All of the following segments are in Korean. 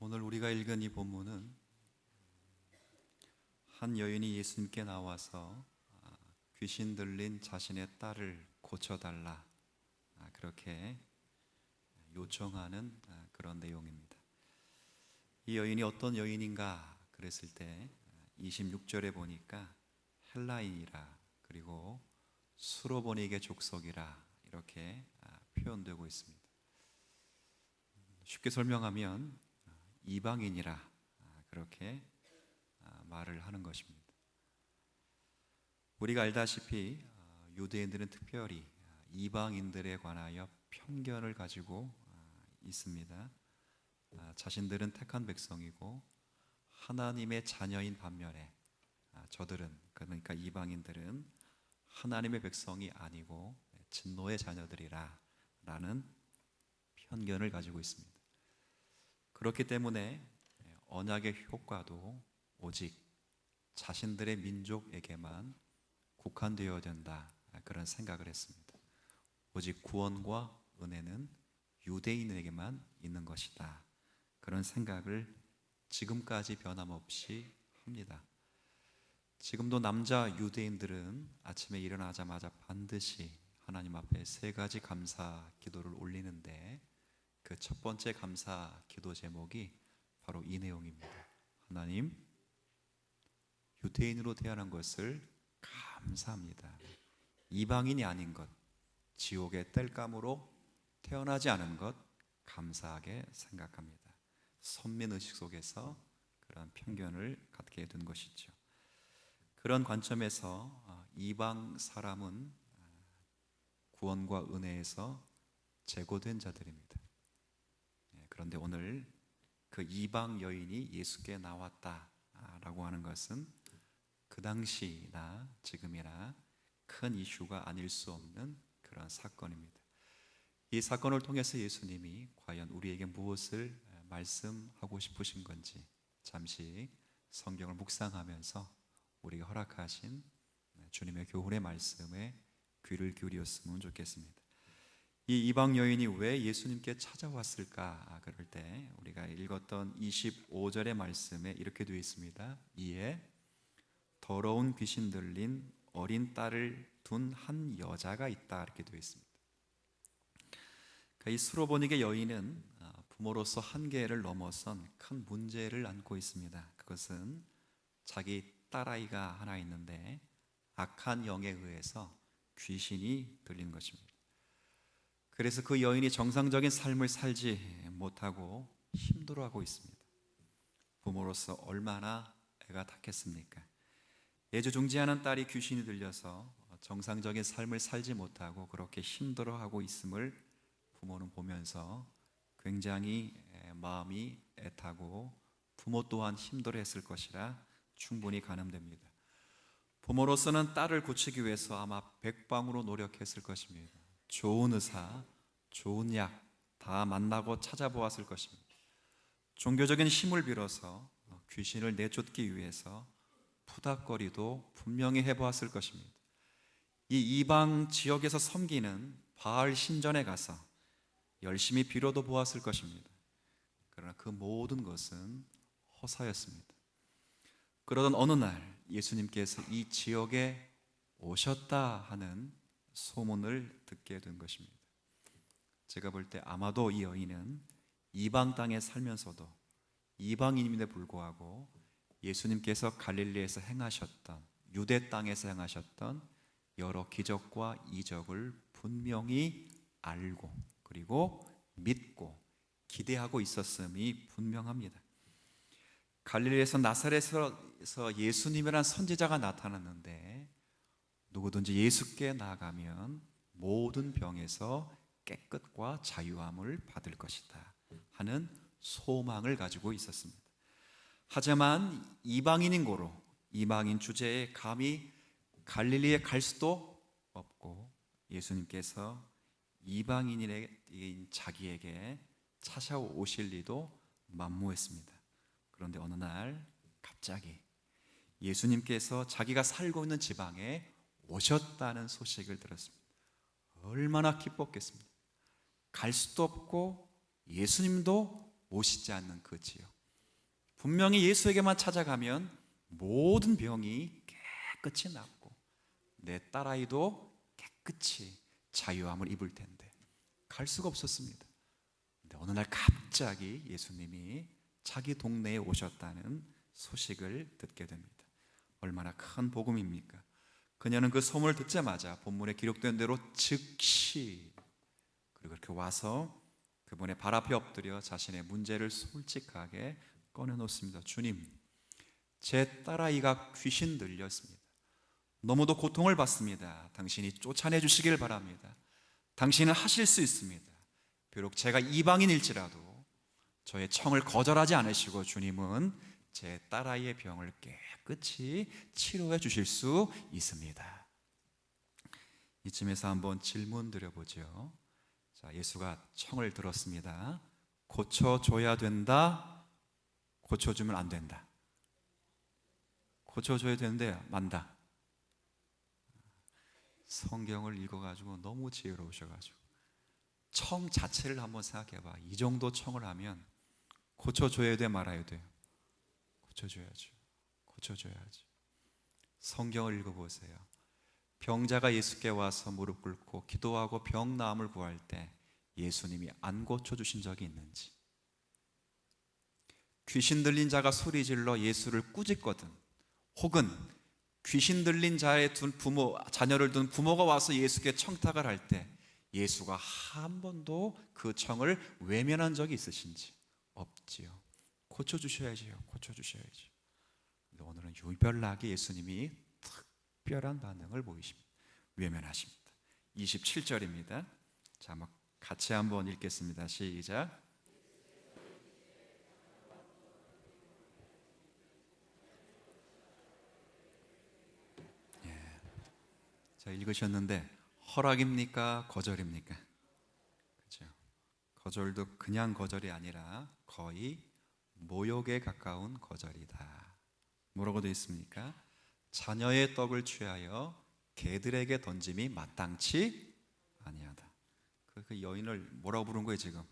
오늘 우리가 읽은 이 본문은 한 여인이 예수님께 나와서 귀신 들린 자신의 딸을 고쳐달라 그렇게 요청하는 그런 내용입니다. 이 여인이 어떤 여인인가 그랬을 때 26절에 보니까 헬라인이라 그리고 수로보니게 족속이라 이렇게 표현되고 있습니다. 쉽게 설명하면 이방인이라 그렇게 말을 하는 것입니다. 우리가 알다시피 유대인들은 특별히 이방인들에 관하여 편견을 가지고 있습니다. 자신들은 택한 백성이고 하나님의 자녀인 반면에 저들은, 그러니까 이방인들은 하나님의 백성이 아니고 진노의 자녀들이라 라는 편견을 가지고 있습니다. 그렇기 때문에 언약의 효과도 오직 자신들의 민족에게만 국한되어야 된다 그런 생각을 했습니다. 오직 구원과 은혜는 유대인에게만 있는 것이다 그런 생각을 지금까지 변함없이 합니다. 지금도 남자 유대인들은 아침에 일어나자마자 반드시 하나님 앞에 세 가지 감사 기도를 올리는데 그 첫 번째 감사 기도 제목이 바로 이 내용입니다. 하나님, 유대인으로 태어난 것을 감사합니다. 이방인이 아닌 것, 지옥의 땔감으로 태어나지 않은 것 감사하게 생각합니다. 선민의식 속에서 그런 편견을 갖게 된 것이죠. 그런 관점에서 이방 사람은 구원과 은혜에서 제고된 자들입니다. 그런데 오늘 그 이방 여인이 예수께 나왔다라고 하는 것은 그 당시나 지금이나 큰 이슈가 아닐 수 없는 그런 사건입니다. 이 사건을 통해서 예수님이 과연 우리에게 무엇을 말씀하고 싶으신 건지 잠시 성경을 묵상하면서 우리가 허락하신 주님의 교훈의 말씀에 귀를 기울였으면 좋겠습니다. 이 이방 여인이 왜 예수님께 찾아왔을까? 그럴 때 우리가 읽었던 25절의 말씀에 이렇게 되어 있습니다. 이에 더러운 귀신 들린 어린 딸을 둔 한 여자가 있다 이렇게 되어 있습니다. 이 수로보니게 여인은 부모로서 한계를 넘어선 큰 문제를 안고 있습니다. 그것은 자기 딸아이가 하나 있는데 악한 영에 의해서 귀신이 들린 것입니다. 그래서 그 여인이 정상적인 삶을 살지 못하고 힘들어하고 있습니다. 부모로서 얼마나 애가 탔겠습니까? 애지중지하는 딸이 귀신이 들려서 정상적인 삶을 살지 못하고 그렇게 힘들어하고 있음을 부모는 보면서 굉장히 마음이 애타고 부모 또한 힘들어했을 것이라 충분히 가늠됩니다. 부모로서는 딸을 고치기 위해서 아마 백방으로 노력했을 것입니다. 좋은 의사, 좋은 약 다 만나고 찾아보았을 것입니다. 종교적인 힘을 빌어서 귀신을 내쫓기 위해서 푸닥거리도 분명히 해보았을 것입니다. 이 이방 지역에서 섬기는 바알 신전에 가서 열심히 빌어도 보았을 것입니다. 그러나 그 모든 것은 허사였습니다. 그러던 어느 날 예수님께서 이 지역에 오셨다 하는 소문을 듣게 된 것입니다. 제가 볼 때 아마도 이 여인은 이방 땅에 살면서도 이방인임에도 불구하고 예수님께서 갈릴리에서 행하셨던, 유대 땅에서 행하셨던 여러 기적과 이적을 분명히 알고 그리고 믿고 기대하고 있었음이 분명합니다. 갈릴리에서 나사렛에서 예수님이란 선지자가 나타났는데 누구든지 예수께 나아가면 모든 병에서 깨끗과 자유함을 받을 것이다 하는 소망을 가지고 있었습니다. 하지만 이방인인 고로 이방인 주제에 감히 갈릴리에 갈 수도 없고 예수님께서 이방인인 자기에게 찾아오실 리도 만무했습니다. 그런데 어느 날 갑자기 예수님께서 자기가 살고 있는 지방에 오셨다는 소식을 들었습니다. 얼마나 기뻤겠습니까? 갈 수도 없고 예수님도 오시지 않는 그 지역, 분명히 예수에게만 찾아가면 모든 병이 깨끗이 낫고 내 딸아이도 깨끗이 자유함을 입을 텐데 갈 수가 없었습니다. 근데 어느 날 갑자기 예수님이 자기 동네에 오셨다는 소식을 듣게 됩니다. 얼마나 큰 복음입니까? 그녀는 그 소문을 듣자마자 본문에 기록된 대로 즉시 그리고 이렇게 와서 그분의 발 앞에 엎드려 자신의 문제를 솔직하게 꺼내놓습니다. 주님, 제 딸아이가 귀신 들렸습니다. 너무도 고통을 받습니다. 당신이 쫓아내 주시길 바랍니다. 당신은 하실 수 있습니다. 비록 제가 이방인일지라도 저의 청을 거절하지 않으시고 주님은 제 딸아이의 병을 깨끗이 치료해 주실 수 있습니다. 이쯤에서 한번 질문 드려보죠. 자, 예수가 청을 들었습니다. 고쳐줘야 된다, 고쳐주면 안 된다. 고쳐줘야 되는데 만다. 성경을 읽어가지고 너무 지혜로우셔가지고 청 자체를 한번 생각해봐. 이 정도 청을 하면 고쳐줘야 돼, 말아야 돼요? 고쳐줘야죠. 고쳐줘야죠. 성경을 읽어보세요. 병자가 예수께 와서 무릎 꿇고 기도하고 병 나음을 구할 때 예수님이 안 고쳐주신 적이 있는지, 귀신 들린 자가 소리질러 예수를 꾸짖거든, 혹은 귀신 들린 자의 자녀를 둔 부모가 와서 예수께 청탁을 할 때 예수가 한 번도 그 청을 외면한 적이 있으신지? 없지요. 고쳐주셔야지요. 고쳐주셔야지. 오늘은 유별나게 예수님이 특별한 반응을 보이십니다. 외면하십니다. 27절입니다. 자, 같이 한번 읽겠습니다. 시작. 자, 읽으셨는데 허락입니까? 거절입니까? 그렇죠. 거절도 그냥 거절이 아니라 거의 모욕에 가까운 거절이다. 뭐라고 되어 있습니까? 자녀의 떡을 취하여 개들에게 던짐이 마땅치 아니하다. 그 여인을 뭐라고 부른 거예요 지금?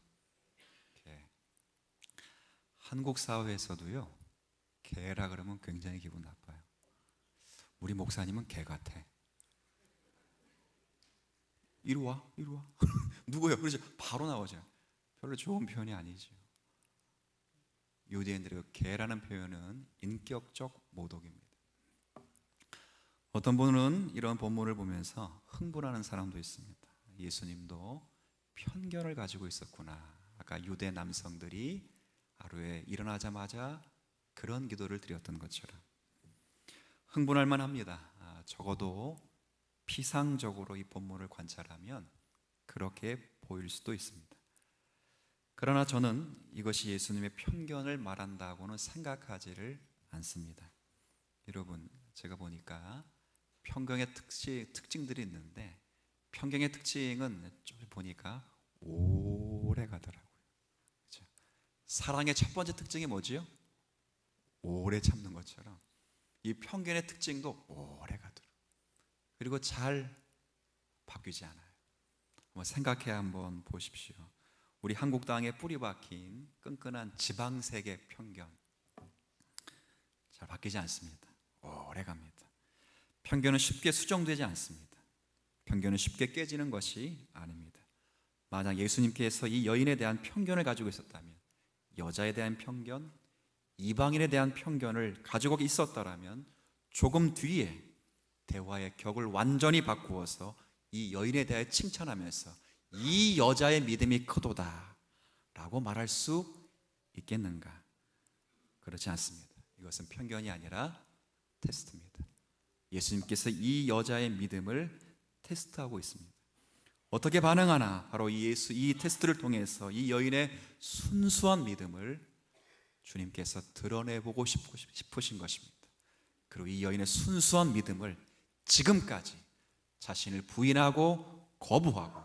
개. 한국 사회에서도요, 개라 그러면 굉장히 기분 나빠요. 우리 목사님은 개 같아. 이리 와, 이리 와. 누구예요? 그러죠. 바로 나오죠. 별로 좋은 표현이 아니죠. 유대인들의 개라는 표현은 인격적 모독입니다. 어떤 분은 이런 본문을 보면서 흥분하는 사람도 있습니다. 예수님도 편견을 가지고 있었구나. 아까 유대 남성들이 하루에 일어나자마자 그런 기도를 드렸던 것처럼 흥분할 만합니다. 적어도 피상적으로 이 본문을 관찰하면 그렇게 보일 수도 있습니다. 그러나 저는 이것이 예수님의 편견을 말한다고는 생각하지를 않습니다. 여러분, 제가 보니까 편견의 특징들이 있는데 편견의 특징은 좀 보니까 오래 가더라고요. 그렇죠? 사랑의 첫 번째 특징이 뭐지요? 오래 참는 것처럼 이 편견의 특징도 오래 가더라고요. 그리고 잘 바뀌지 않아요. 한번 생각해 한번 보십시오. 우리 한국 땅에 뿌리 박힌 끈끈한 지방색의 편견 잘 바뀌지 않습니다. 오래 갑니다. 편견은 쉽게 수정되지 않습니다. 편견은 쉽게 깨지는 것이 아닙니다. 만약 예수님께서 이 여인에 대한 편견을 가지고 있었다면, 여자에 대한 편견, 이방인에 대한 편견을 가지고 있었다면 조금 뒤에 대화의 격을 완전히 바꾸어서 이 여인에 대해 칭찬하면서 이 여자의 믿음이 크도다 라고 말할 수 있겠는가? 그렇지 않습니다. 이것은 편견이 아니라 테스트입니다. 예수님께서 이 여자의 믿음을 테스트하고 있습니다. 어떻게 반응하나? 바로 이 테스트를 통해서 이 여인의 순수한 믿음을 주님께서 드러내보고 싶으신 것입니다. 그리고 이 여인의 순수한 믿음을 지금까지 자신을 부인하고 거부하고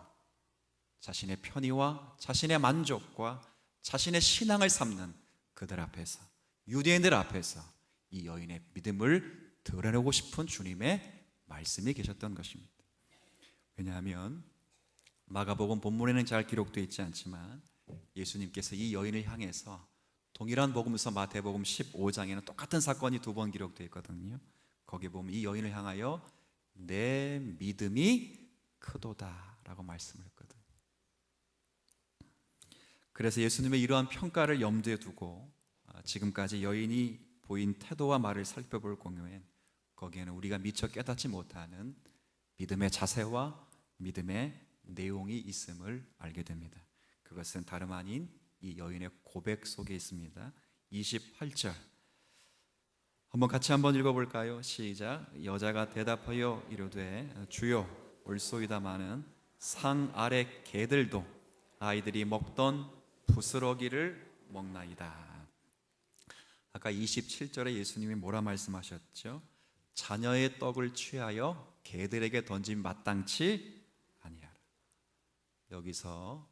자신의 편의와 자신의 만족과 자신의 신앙을 삼는 그들 앞에서, 유대인들 앞에서 이 여인의 믿음을 드러내고 싶은 주님의 말씀이 계셨던 것입니다. 왜냐하면 마가복음 본문에는 잘 기록되어 있지 않지만 예수님께서 이 여인을 향해서 동일한 복음서 마태복음 15장에는 똑같은 사건이 두 번 기록되어 있거든요. 거기 보면 이 여인을 향하여 내 믿음이 크도다 라고 말씀을 했거든요. 그래서 예수님의 이러한 평가를 염두에 두고 지금까지 여인이 보인 태도와 말을 살펴볼 경우엔 거기에는 우리가 미처 깨닫지 못하는 믿음의 자세와 믿음의 내용이 있음을 알게 됩니다. 그것은 다름 아닌 이 여인의 고백 속에 있습니다. 28절 한번 같이 한번 읽어볼까요? 시작. 여자가 대답하여 이르되 주여 올소이다마는 상 아래 개들도 아이들이 먹던 부스러기를 먹나이다. 아까 27절에 예수님이 뭐라 말씀하셨죠? 자녀의 떡을 취하여 개들에게 던짐 마땅치 아니하라. 여기서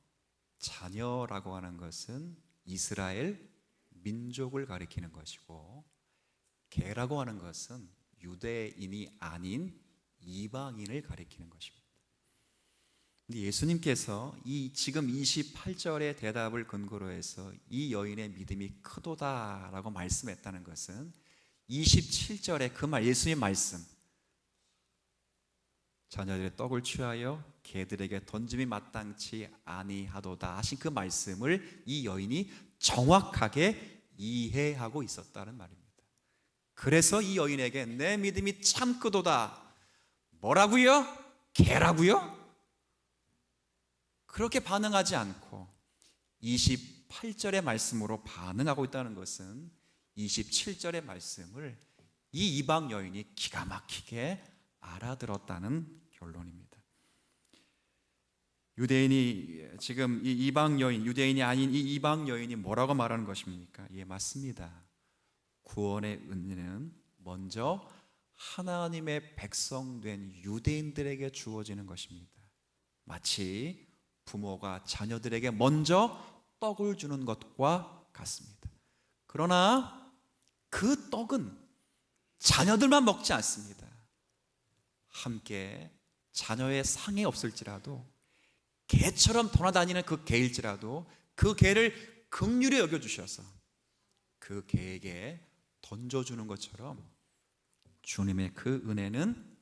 자녀라고 하는 것은 이스라엘 민족을 가리키는 것이고, 개라고 하는 것은 유대인이 아닌 이방인을 가리키는 것입니다. 근데 예수님께서 이 지금 28절의 대답을 근거로 해서 이 여인의 믿음이 크도다라고 말씀했다는 것은 27절의 그 말, 예수님의 말씀, 자녀들의 떡을 취하여 개들에게 던짐이 마땅치 아니하도다 하신 그 말씀을 이 여인이 정확하게 이해하고 있었다는 말입니다. 그래서 이 여인에게 내 믿음이 참 크도다. 뭐라고요? 개라고요? 그렇게 반응하지 않고 28절의 말씀으로 반응하고 있다는 것은 27절의 말씀을 이 이방 여인이 기가 막히게 알아들었다는 결론입니다. 유대인이 지금 이 이방 여인, 유대인이 아닌 이 이방 여인이 뭐라고 말하는 것입니까? 예, 맞습니다. 구원의 은혜는 먼저 하나님의 백성된 유대인들에게 주어지는 것입니다. 마치 부모가 자녀들에게 먼저 떡을 주는 것과 같습니다. 그러나 그 떡은 자녀들만 먹지 않습니다. 함께 자녀의 상이 없을지라도 개처럼 돌아다니는 그 개일지라도 그 개를 긍휼히 여겨주셔서 그 개에게 던져주는 것처럼 주님의 그 은혜는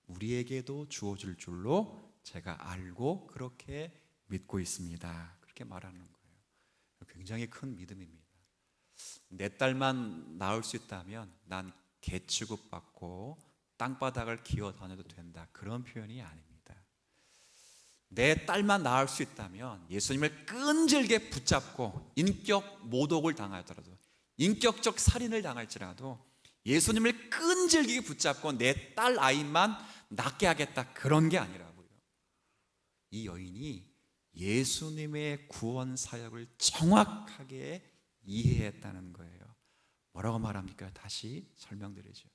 우리에게도 주어질 줄로 제가 알고 그렇게 믿고 있습니다. 그렇게 말하는 거예요. 굉장히 큰 믿음입니다. 내 딸만 낳을 수 있다면 난 개 취급받고 땅바닥을 기어 다녀도 된다, 그런 표현이 아닙니다. 내 딸만 낳을 수 있다면 예수님을 끈질게 붙잡고 인격 모독을 당하더라도, 인격적 살인을 당할지라도 예수님을 끈질기게 붙잡고 내 딸 아이만 낳게 하겠다, 그런 게 아니라고요. 이 여인이 예수님의 구원 사역을 정확하게 이해했다는 거예요. 뭐라고 말합니까? 다시 설명드리죠.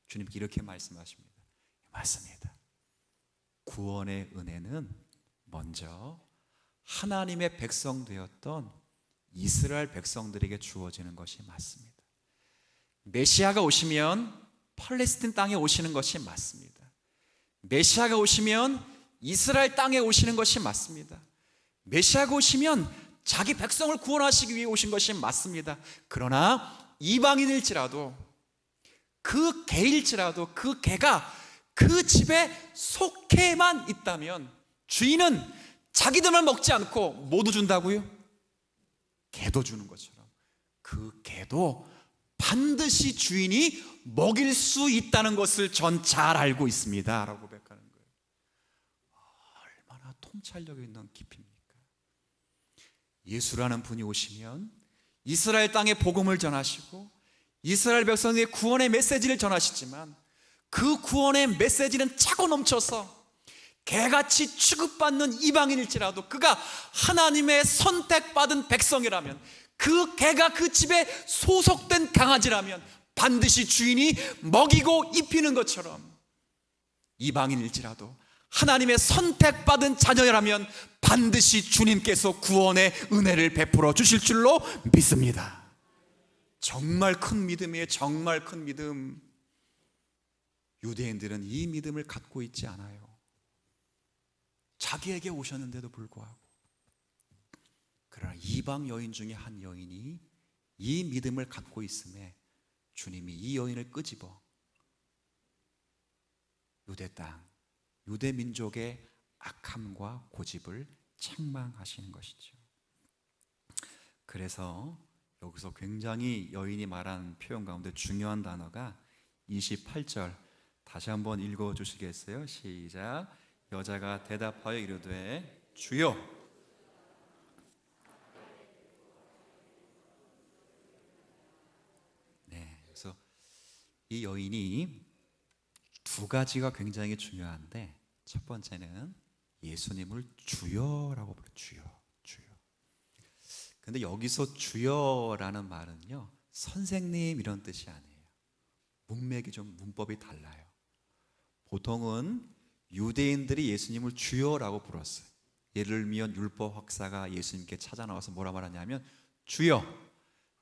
주님께 이렇게 말씀하십니다. 맞습니다. 구원의 은혜는 먼저 하나님의 백성 되었던 이스라엘 백성들에게 주어지는 것이 맞습니다. 메시아가 오시면 팔레스틴 땅에 오시는 것이 맞습니다. 메시아가 오시면 이스라엘 땅에 오시는 것이 맞습니다. 메시아가 오시면 자기 백성을 구원하시기 위해 오신 것이 맞습니다. 그러나 이방인일지라도, 그 개일지라도 그 개가 그 집에 속해만 있다면 주인은 자기들만 먹지 않고 모두 준다고요? 개도 주는 것처럼 그 개도 반드시 주인이 먹일 수 있다는 것을 전 잘 알고 있습니다 라고 고백하는 거예요. 얼마나 통찰력 있는 깊이입니까? 예수라는 분이 오시면 이스라엘 땅에 복음을 전하시고 이스라엘 백성의 구원의 메시지를 전하시지만 그 구원의 메시지는 차고 넘쳐서 개같이 취급받는 이방인일지라도 그가 하나님의 선택받은 백성이라면, 그 개가 그 집에 소속된 강아지라면 반드시 주인이 먹이고 입히는 것처럼 이방인일지라도 하나님의 선택받은 자녀라면 반드시 주님께서 구원의 은혜를 베풀어 주실 줄로 믿습니다. 정말 큰 믿음이에요. 정말 큰 믿음. 유대인들은 이 믿음을 갖고 있지 않아요. 자기에게 오셨는데도 불구하고. 그러나 이방 여인 중에 한 여인이 이 믿음을 갖고 있음에 주님이 이 여인을 끄집어 유대 땅, 유대 민족의 악함과 고집을 책망하시는 것이죠. 그래서 여기서 굉장히 여인이 말한 표현 가운데 중요한 단어가 28절 다시 한번 읽어주시겠어요? 시작. 여자가 대답하여 이르되 주여. 네, 그래서 이 여인이 두 가지가 굉장히 중요한데, 첫 번째는 예수님을 주여라고 불러요. 주여, 주여. 근데 여기서 주여라는 말은요, 선생님 이런 뜻이 아니에요. 문맥이 좀 문법이 달라요. 보통은 유대인들이 예수님을 주여라고 불렀어요. 예를 들면 율법 학사가 예수님께 찾아 나와서 뭐라 말하냐면, 주여,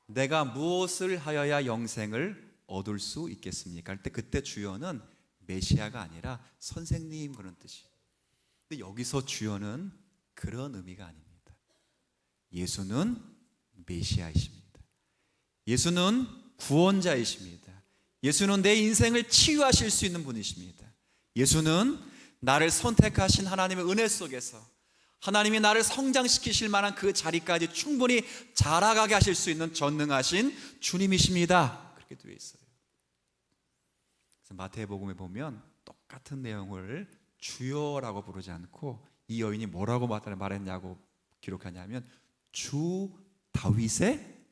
내가 무엇을 하여야 영생을 얻을 수 있겠습니까? 할 때 그때 주여는 메시아가 아니라 선생님 그런 뜻이에요. 근데 여기서 주여는 그런 의미가 아닙니다. 예수는 메시아이십니다. 예수는 구원자이십니다. 예수는 내 인생을 치유하실 수 있는 분이십니다. 예수는 나를 선택하신 하나님의 은혜 속에서 하나님이 나를 성장시키실 만한 그 자리까지 충분히 자라가게 하실 수 있는 전능하신 주님이십니다. 그렇게 되어 있어요. 그래서 마태복음에 보면 똑같은 내용을 주여라고 부르지 않고 이 여인이 뭐라고 말했냐고 기록하냐면 주 다윗의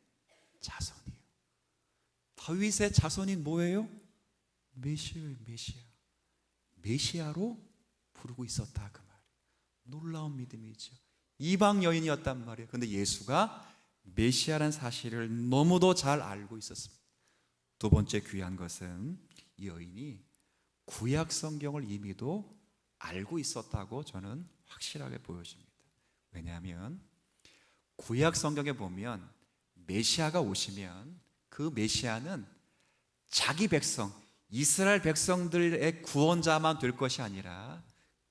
자손이에요. 다윗의 자손이 뭐예요? 메시아예요. 메시아. 메시아로 부르고 있었다 그 말. 놀라운 믿음이죠. 이방 여인이었단 말이에요. 그런데 예수가 메시아라는 사실을 너무도 잘 알고 있었습니다. 두 번째 귀한 것은 이 여인이 구약 성경을 이미도 알고 있었다고 저는 확실하게 보여집니다. 왜냐하면 구약 성경에 보면 메시아가 오시면 그 메시아는 자기 백성, 이스라엘 백성들의 구원자만 될 것이 아니라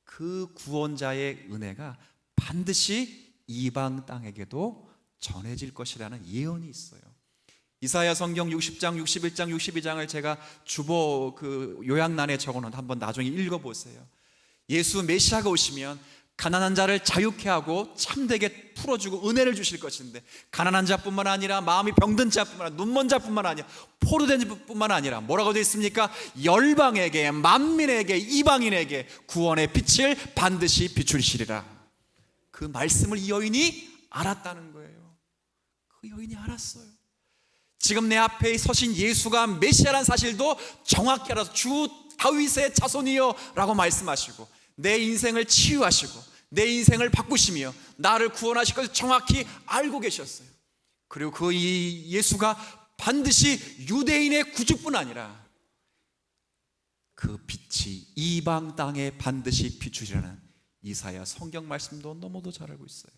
그 구원자의 은혜가 반드시 이방 땅에게도 전해질 것이라는 예언이 있어요. 이사야 성경 60장, 61장, 62장을 제가 주보 요약란에 적어놓은 한번 나중에 읽어보세요. 예수 메시아가 오시면 가난한 자를 자유케 하고 참되게 풀어주고 은혜를 주실 것인데, 가난한 자뿐만 아니라 마음이 병든 자뿐만 아니라 눈먼 자뿐만 아니라 포로된 자뿐만 아니라 뭐라고 되어 있습니까? 열방에게, 만민에게, 이방인에게 구원의 빛을 반드시 비추시리라. 그 말씀을 이 여인이 알았다는 거예요. 그 여인이 알았어요. 지금 내 앞에 서신 예수가 메시아라는 사실도 정확히 알아서 주 다윗의 자손이여 라고 말씀하시고 내 인생을 치유하시고 내 인생을 바꾸시며 나를 구원하실 것을 정확히 알고 계셨어요. 그리고 그 이 예수가 반드시 유대인의 구주뿐 아니라 그 빛이 이방 땅에 반드시 비추리라는 이사야 성경 말씀도 너무도 잘 알고 있어요.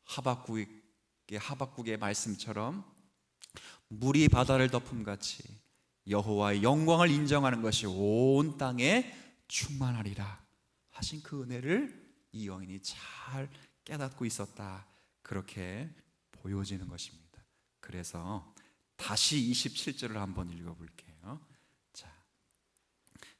하박국의 말씀처럼 물이 바다를 덮음같이 여호와의 영광을 인정하는 것이 온 땅에 충만하리라 하신 그 은혜를 이 여인이 잘 깨닫고 있었다, 그렇게 보여지는 것입니다. 그래서 다시 27절을 한번 읽어볼게요. 자,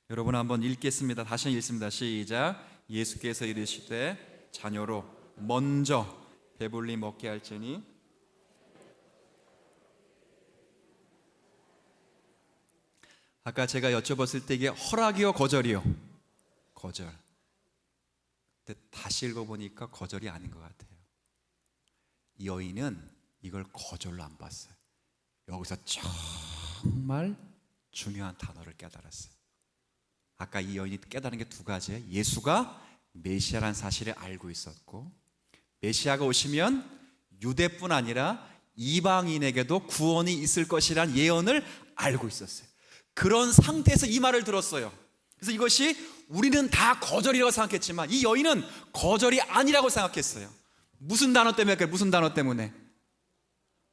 여러분 한번 읽겠습니다. 다시 읽습니다. 시작. 예수께서 이르시되 자녀로 먼저 배불리 먹게 할지니 아까 제가 여쭤봤을 때 이게 허락이요 거절이요? 거절. 근데 다시 읽어보니까 거절이 아닌 것 같아요. 이 여인은 이걸 거절로 안 봤어요. 여기서 정말 중요한 단어를 깨달았어요. 아까 이 여인이 깨달은 게 두 가지예요. 예수가 메시아라는 사실을 알고 있었고, 메시아가 오시면 유대뿐 아니라 이방인에게도 구원이 있을 것이라는 예언을 알고 있었어요. 그런 상태에서 이 말을 들었어요. 그래서 이것이 우리는 다 거절이라고 생각했지만 이 여인은 거절이 아니라고 생각했어요. 무슨 단어 때문에 그래? 무슨 단어 때문에?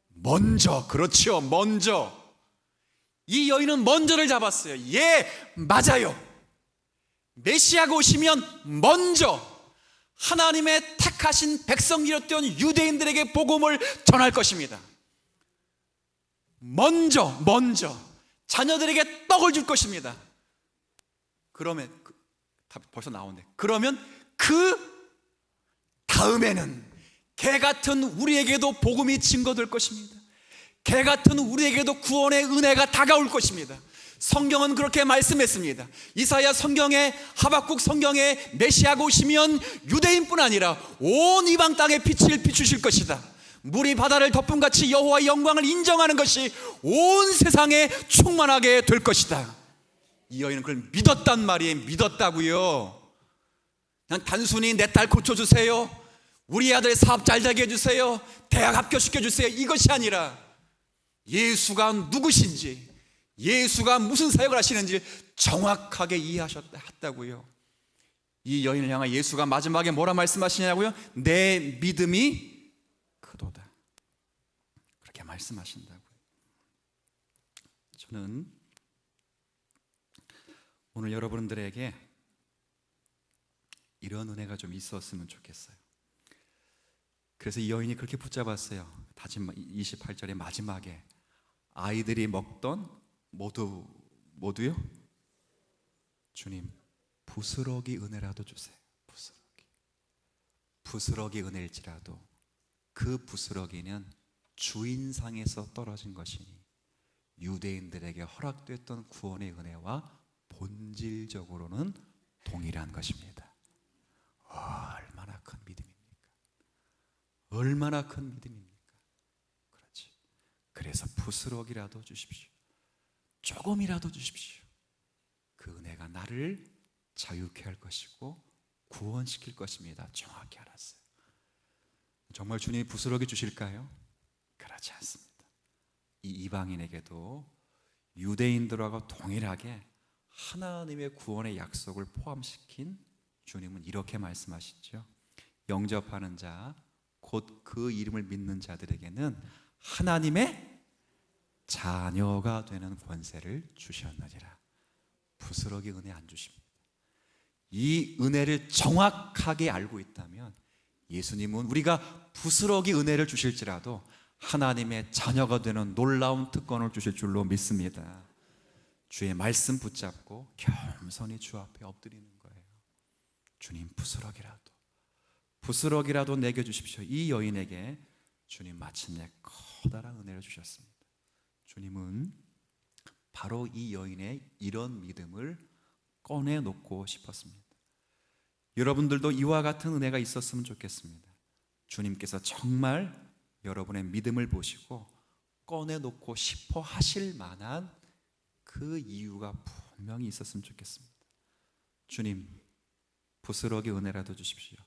먼저. 그렇죠, 먼저. 이 여인은 먼저를 잡았어요. 예, 맞아요. 메시아가 오시면 먼저 하나님의 택하신 백성이었던 유대인들에게 복음을 전할 것입니다. 먼저 자녀들에게 떡을 줄 것입니다. 그러면 벌써 나오네. 그러면 그 다음에는 개 같은 우리에게도 복음이 증거될 것입니다. 개 같은 우리에게도 구원의 은혜가 다가올 것입니다. 성경은 그렇게 말씀했습니다. 이사야 성경에, 하박국 성경에 메시아가 오시면 유대인뿐 아니라 온 이방 땅에 빛을 비추실 것이다. 물이 바다를 덮음같이 여호와의 영광을 인정하는 것이 온 세상에 충만하게 될 것이다. 이 여인은 그걸 믿었단 말이에요. 믿었다고요. 그냥 단순히 내 딸 고쳐주세요, 우리 아들 사업 잘 되게 해주세요, 대학 합격시켜주세요, 이것이 아니라 예수가 누구신지, 예수가 무슨 사역을 하시는지 정확하게 이해하셨다고요. 이 여인을 향해 예수가 마지막에 뭐라 말씀하시냐고요? 내 믿음이 크도다, 그렇게 말씀하신다고요. 저는 오늘 여러분들에게 이런 은혜가 좀 있었으면 좋겠어요. 그래서 이 여인이 그렇게 붙잡았어요. 다짐 28절의 마지막에 아이들이 먹던 모두요? 주님, 부스러기 은혜라도 주세요. 부스러기 은혜일지라도 그 부스러기는 주인상에서 떨어진 것이니 유대인들에게 허락됐던 구원의 은혜와 본질적으로는 동일한 것입니다. 얼마나 큰 믿음입니까? 얼마나 큰 믿음입니까? 그렇지. 그래서 부스러기라도 주십시오. 조금이라도 주십시오. 그 은혜가 나를 자유케 할 것이고 구원시킬 것입니다. 정확히 알았어요. 정말 주님이 부스러기 주실까요? 그렇지 않습니다. 이 이방인에게도 유대인들하고 동일하게 하나님의 구원의 약속을 포함시킨 주님은 이렇게 말씀하시죠. 영접하는 자, 곧 그 이름을 믿는 자들에게는 하나님의 자녀가 되는 권세를 주셨느니라. 부스러기 은혜 안 주십니다. 이 은혜를 정확하게 알고 있다면 예수님은 우리가 부스러기 은혜를 주실지라도 하나님의 자녀가 되는 놀라운 특권을 주실 줄로 믿습니다. 주의 말씀 붙잡고 겸손히 주 앞에 엎드리는 거예요. 주님, 부스러기라도 내게 주십시오. 이 여인에게 주님 마침내 커다란 은혜를 주셨습니다. 주님은 바로 이 여인의 이런 믿음을 꺼내놓고 싶었습니다. 여러분들도 이와 같은 은혜가 있었으면 좋겠습니다. 주님께서 정말 여러분의 믿음을 보시고 꺼내놓고 싶어 하실 만한 그 이유가 분명히 있었으면 좋겠습니다. 주님, 부스러기 은혜라도 주십시오.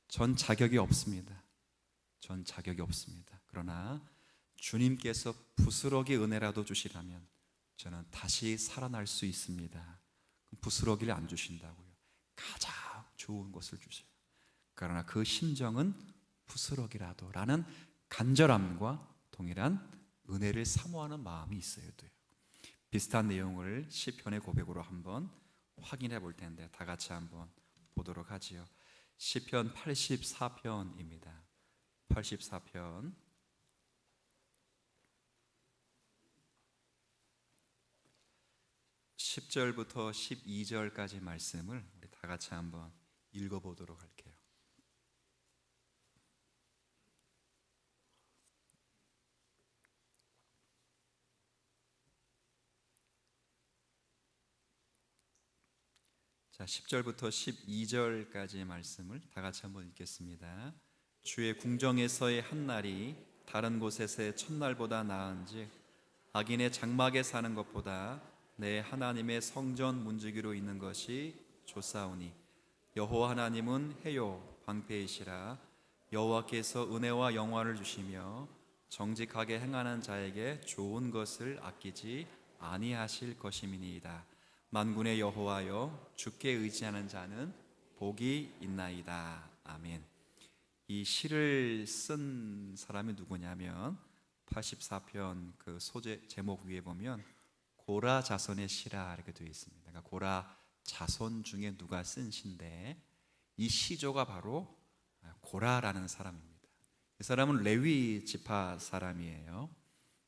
전 자격이 없습니다. 그러나 주님께서 부스러기 은혜라도 주시라면 저는 다시 살아날 수 있습니다. 부스러기를 안 주신다고요. 가장 좋은 것을 주세요. 그러나 그 심정은 부스러기라도 라는 간절함과 동일한 은혜를 사모하는 마음이 있어야 돼요. 비슷한 내용을 시편의 고백으로 한번 확인해 볼 텐데 다 같이 한번 보도록 하지요. 시편 84편입니다. 84편 10절부터 12절까지 말씀을 우리 다 같이 한번 읽어보도록 할게요. 자, 10절부터 12절까지의 말씀을 다 같이 한번 읽겠습니다. 주의 궁정에서의 한 날이 다른 곳에서의 첫날보다 나은즉 악인의 장막에 사는 것보다 내 하나님의 성전 문지기로 있는 것이 좋사오니 여호와 하나님은 해요 방패이시라. 여호와께서 은혜와 영화를 주시며 정직하게 행하는 자에게 좋은 것을 아끼지 아니하실 것임이니이다. 만군의 여호와여, 주께 의지하는 자는 복이 있나이다. 아멘. 이 시를 쓴 사람이 누구냐면 84편 그 소재 제목 위에 보면 고라 자손의 시라 이렇게 되어 있습니다. 그러니까 고라 자손 중에 누가 쓴 시인데 이 시조가 바로 고라라는 사람입니다. 이 사람은 레위 지파 사람이에요.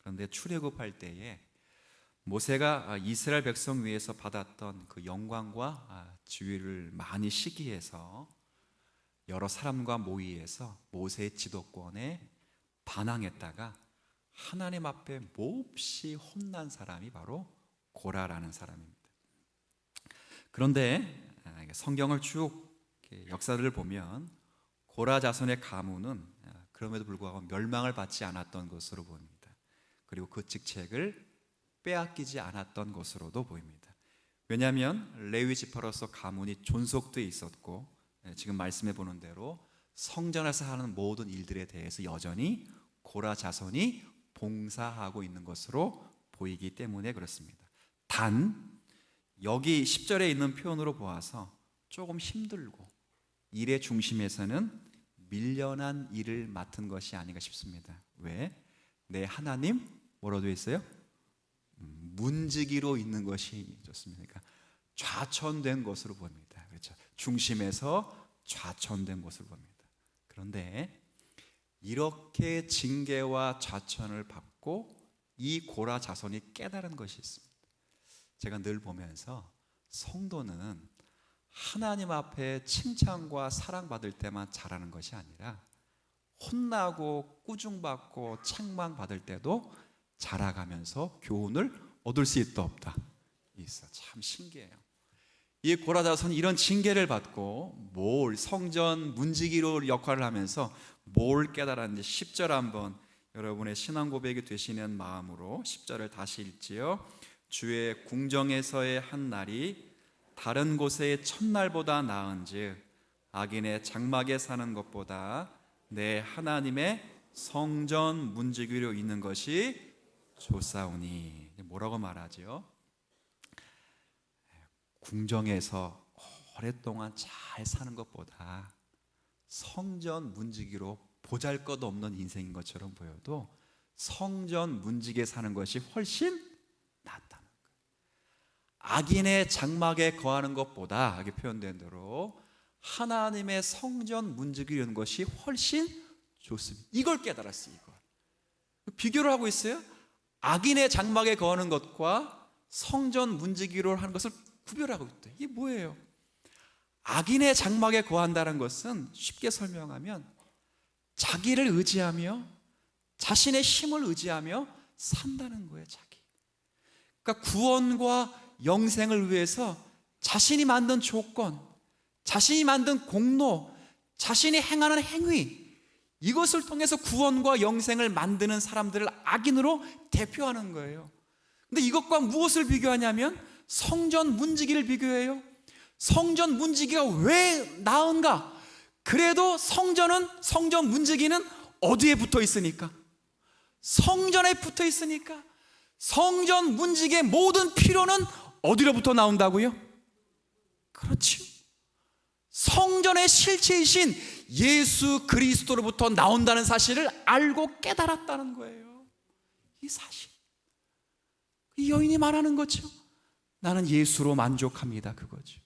그런데 출애굽할 때에 모세가 이스라엘 백성 위에서 받았던 그 영광과 지위를 많이 시기해서 여러 사람과 모의해서 모세의 지도권에 반항했다가 하나님 앞에 몹시 혼난 사람이 바로 고라라는 사람입니다. 그런데 성경을 쭉 역사를 보면 고라 자손의 가문은 그럼에도 불구하고 멸망을 받지 않았던 것으로 보입니다. 그리고 그 직책을 빼앗기지 않았던 것으로도 보입니다. 왜냐하면 레위 지파로서 가문이 존속되어 있었고 지금 말씀해 보는 대로 성전에서 하는 모든 일들에 대해서 여전히 고라 자손이 봉사하고 있는 것으로 보이기 때문에 그렇습니다. 단 여기 10절에 있는 표현으로 보아서 조금 힘들고 일의 중심에서는 밀려난 일을 맡은 것이 아닌가 싶습니다. 왜? 내 하나님 뭐라고 되어 있어요? 문지기로 있는 것이 좋습니다. 그러니까 좌천된 것으로 봅니다. 그렇죠? 중심에서 좌천된 것으로 봅니다. 그런데 이렇게 징계와 좌천을 받고 이 고라 자손이 깨달은 것이 있습니다. 제가 늘 보면서 성도는 하나님 앞에 칭찬과 사랑받을 때만 잘하는 것이 아니라 혼나고 꾸중받고 책망받을 때도 자라가면서 교훈을 얻을 수 있다 없다 있어. 참 신기해요. 이 고라 자손이 이런 징계를 받고 뭘 성전 문지기로 역할을 하면서 뭘 깨달았는지 10절 한번 여러분의 신앙 고백이 되시는 마음으로 10절을 다시 읽지요. 주의 궁정에서의 한 날이 다른 곳의 첫날보다 나은즉 악인의 장막에 사는 것보다 내 하나님의 성전 문지기로 있는 것이 좋사오니. 뭐라고 말하죠? 궁정에서 오랫동안 잘 사는 것보다 성전 문지기로 보잘것없는 인생인 것처럼 보여도 성전 문지기에 사는 것이 훨씬 낫다는 거예요. 악인의 장막에 거하는 것보다 이렇게 표현된 대로 하나님의 성전 문지기로 있는 것이 훨씬 좋습니다. 이걸 깨달았어요. 이걸 비교를 하고 있어요. 악인의 장막에 거하는 것과 성전 문지기로 하는 것을 구별하고 있다. 이게 뭐예요? 악인의 장막에 거한다는 것은 쉽게 설명하면 자기를 의지하며 자신의 힘을 의지하며 산다는 거예요. 자기. 그러니까 구원과 영생을 위해서 자신이 만든 조건, 자신이 만든 공로, 자신이 행하는 행위, 이것을 통해서 구원과 영생을 만드는 사람들을 악인으로 대표하는 거예요. 근데 이것과 무엇을 비교하냐면 성전 문지기를 비교해요. 성전 문지기가 왜 나은가? 그래도 성전 문지기는 어디에 붙어 있으니까? 성전에 붙어 있으니까. 성전 문지기의 모든 필요는 어디로부터 나온다고요? 그렇죠. 성전의 실체이신 예수 그리스도로부터 나온다는 사실을 알고 깨달았다는 거예요. 이 사실. 이 여인이 말하는 거죠. 나는 예수로 만족합니다. 그거죠.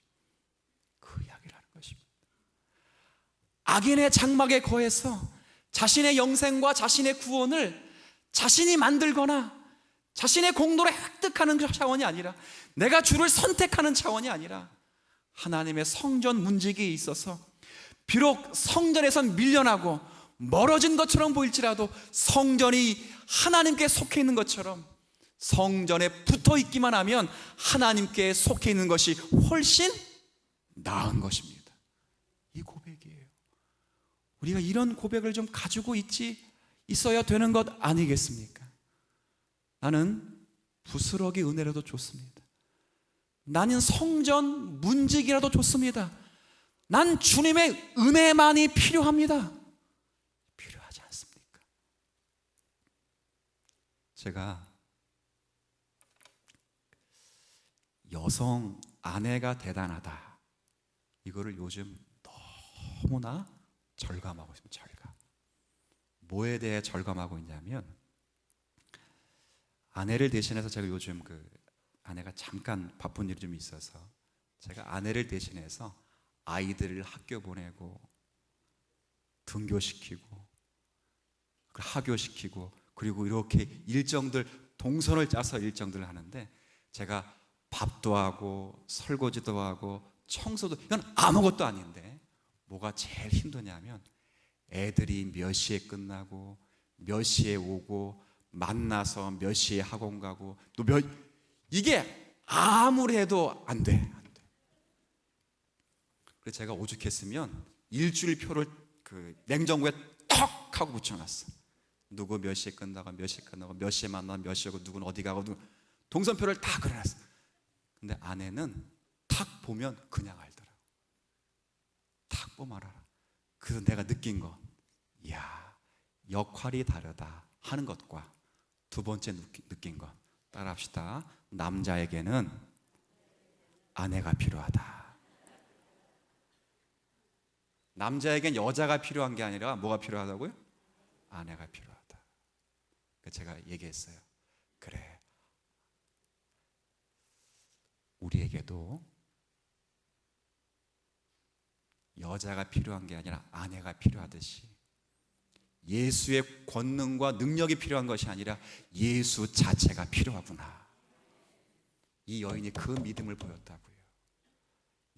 그 이야기를 하는 것입니다. 악인의 장막에 거해서 자신의 영생과 자신의 구원을 자신이 만들거나 자신의 공로를 획득하는 차원이 아니라, 내가 주를 선택하는 차원이 아니라 하나님의 성전 문지기에 있어서 비록 성전에선 밀려나고 멀어진 것처럼 보일지라도 성전이 하나님께 속해 있는 것처럼 성전에 붙어 있기만 하면 하나님께 속해 있는 것이 훨씬 나은 것입니다. 이 고백이에요. 우리가 이런 고백을 좀 가지고 있어야 되는 것 아니겠습니까? 나는 부스러기 은혜라도 좋습니다. 나는 성전 문지기라도 좋습니다. 난 주님의 은혜만이 필요합니다. 필요하지 않습니까? 제가 여성 아내가 대단하다, 이거를 요즘 너무나 절감하고 있습니다. 절감. 뭐에 대해 절감하고 있냐면, 아내를 대신해서 제가 요즘 아내가 잠깐 바쁜 일이 좀 있어서 제가 아내를 대신해서 아이들을 학교 보내고 등교시키고 하교시키고 그리고 이렇게 일정들, 동선을 짜서 일정들을 하는데, 제가 밥도 하고 설거지도 하고 청소도, 이건 아무것도 아닌데 뭐가 제일 힘드냐면 애들이 몇 시에 끝나고 몇 시에 오고 만나서 몇 시에 학원 가고 또 이게 아무리 해도 안 돼. 그래서 제가 오죽했으면 일주일 표를 그 냉장고에 턱 하고 붙여놨어. 누구 몇 시에 끝나고 몇 시에 끝나고 몇 시에 만나고 몇 시에 오고 누구는 어디 가고 동선표를 다 그려놨어. 근데 아내는 탁 보면 그냥 알더라고. 탁 보면 알아. 그래서 내가 느낀 건, 이야, 역할이 다르다 하는 것과 두 번째 느낀 건, 따라합시다. 남자에게는 아내가 필요하다. 남자에겐 여자가 필요한 게 아니라 뭐가 필요하다고요? 아내가 필요하다. 제가 얘기했어요. 그래, 우리에게도 여자가 필요한 게 아니라 아내가 필요하듯이 예수의 권능과 능력이 필요한 것이 아니라 예수 자체가 필요하구나. 이 여인이 그 믿음을 보였다고요.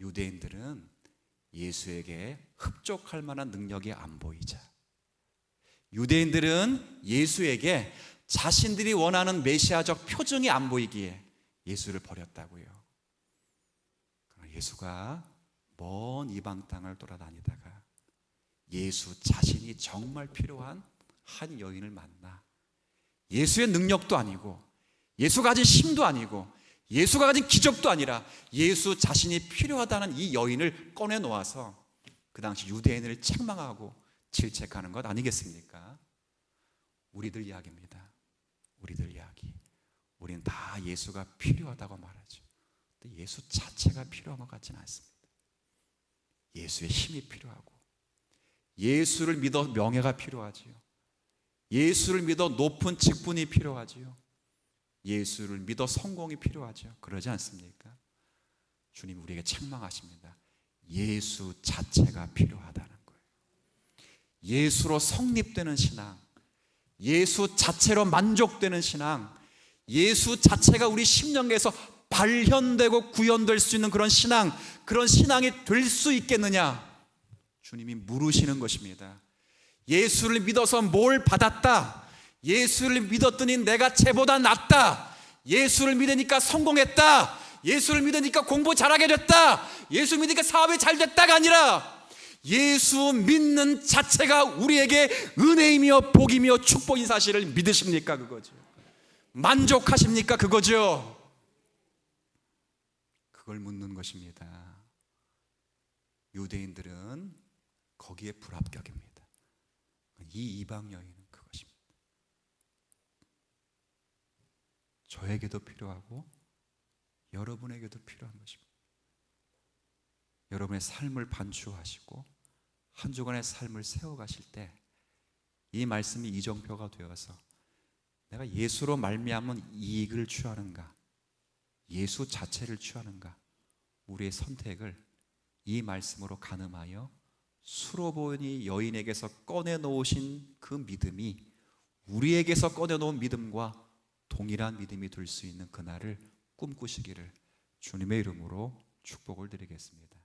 유대인들은 예수에게 흡족할 만한 능력이 안 보이자, 유대인들은 예수에게 자신들이 원하는 메시아적 표정이 안 보이기에 예수를 버렸다고요. 그러나 예수가 먼 이방 땅을 돌아다니다가 예수 자신이 정말 필요한 한 여인을 만나, 예수의 능력도 아니고 예수가 가진 힘도 아니고 예수가 가진 기적도 아니라 예수 자신이 필요하다는 이 여인을 꺼내놓아서 그 당시 유대인을 책망하고 질책하는 것 아니겠습니까? 우리들 이야기입니다. 우리들 이야기. 우리는 다 예수가 필요하다고 말하죠. 근데 예수 자체가 필요한 것 같지는 않습니다. 예수의 힘이 필요하고, 예수를 믿어 명예가 필요하지요. 예수를 믿어 높은 직분이 필요하지요. 예수를 믿어 성공이 필요하죠. 그러지 않습니까? 주님 우리에게 책망하십니다. 예수 자체가 필요하다는 거예요. 예수로 성립되는 신앙, 예수 자체로 만족되는 신앙, 예수 자체가 우리 심령에서 발현되고 구현될 수 있는 그런 신앙, 그런 신앙이 될 수 있겠느냐? 주님이 물으시는 것입니다. 예수를 믿어서 뭘 받았다? 예수를 믿었더니 내가 쟤보다 낫다. 예수를 믿으니까 성공했다. 예수를 믿으니까 공부 잘하게 됐다. 예수 믿으니까 사업이 잘 됐다가 아니라 예수 믿는 자체가 우리에게 은혜이며 복이며 축복인 사실을 믿으십니까? 그거죠. 만족하십니까? 그거죠. 그걸 묻는 것입니다. 유대인들은 거기에 불합격입니다. 이 이방 여인은 그것입니다. 저에게도 필요하고 여러분에게도 필요한 것입니다. 여러분의 삶을 반추하시고 한 주간의 삶을 세워가실 때 이 말씀이 이정표가 되어서 내가 예수로 말미암은 이익을 취하는가, 예수 자체를 취하는가, 우리의 선택을 이 말씀으로 가늠하여 수로보니 여인에게서 꺼내놓으신 그 믿음이 우리에게서 꺼내놓은 믿음과 동일한 믿음이 될 수 있는 그날을 꿈꾸시기를 주님의 이름으로 축복을 드리겠습니다.